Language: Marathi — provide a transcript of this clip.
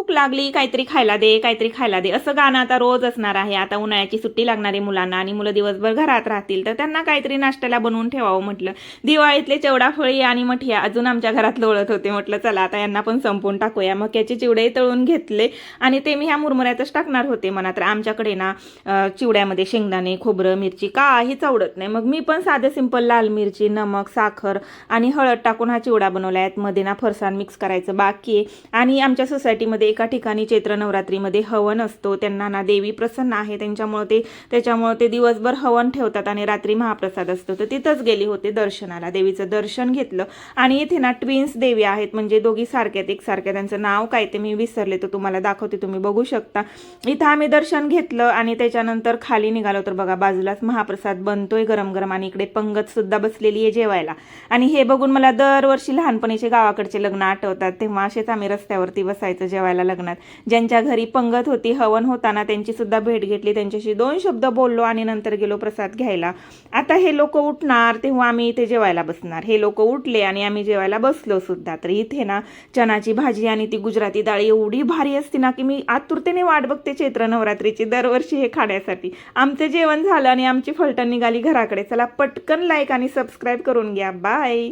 भूक लागली काहीतरी खायला दे, काहीतरी खायला दे, असं गाणं आता रोज असणार आहे. आता उन्हाळ्याची सुट्टी लागणार आहे मुलांना आणि मुलं दिवसभर घरात राहतील, तर त्यांना काहीतरी नाश्त्याला बनवून ठेवावं म्हटलं. दिवाळीतले चिवडाफळी आणि मठिया अजून आमच्या घरात लोळत होते. म्हटलं चला आता यांना पण संपवून टाकूया. मक्याचे चिवडे तळून घेतले आणि ते मी ह्या मुरमुऱ्यातच टाकणार होते म्हणा. तर आमच्याकडे ना चिवड्यामध्ये शेंगदाणे, खोबरं, मिरची काहीच आवडत नाही. मग मी पण साधे सिंपल लाल मिरची, नमक, साखर आणि हळद टाकून हा चिवडा बनवला आहे. मध्ये ना फरसाण मिक्स करायचं बाकी आहे. आणि आमच्या सोसायटीमध्ये एका ठिकाणी चैत्र नवरात्रीमध्ये हवन असतो. त्यांना ना देवी प्रसन्न आहे त्याच्यामुळे ते दिवसभर हवन ठेवतात आणि रात्री महाप्रसाद असतो. तर तिथंच गेली होते दर्शनाला, देवीचं दर्शन घेतलं. आणि इथे ना ट्विन्स देवी आहेत, म्हणजे दोघी सारख्यात एकसारख्या. त्यांचं नाव काय ते मी विसरले, तर तुम्हाला दाखवते, तुम्ही बघू शकता. इथं आम्ही दर्शन घेतलं आणि त्याच्यानंतर खाली निघालो. तर बघा बाजूलाच महाप्रसाद बनतोय गरम गरम आणि इकडे पंगत सुद्धा बसलेली आहे जेवायला. आणि हे बघून मला दरवर्षी लहानपणीचे गावाकडचे लग्न आठवतात. तेव्हा असेच आम्ही रस्त्यावरती बसायचं जेवायला लग्नात. ज्यांच्या घरी पंगत होती, हवन होताना, त्यांची सुद्धा भेट घेतली, त्यांच्याशी 2 शब्द बोललो आणि नंतर गेलो प्रसाद घ्यायला. आता हे लोक उठणार तेव्हा आम्ही इथे जेवायला बसणार. हे लोक उठले आणि आम्ही जेवायला बसलो सुद्धा. तर इथे ना चणाची भाजी आणि ती गुजराती डाळ एवढी भारी असते ना की मी आतुरतेने वाट बघते चैत्र नवरात्रीची दरवर्षी हे खाण्यासाठी. आमचं जेवण झालं आणि आमची फलटण निघाली घराकडे. चला पटकन लाईक आणि सबस्क्राईब करून घ्या. बाय.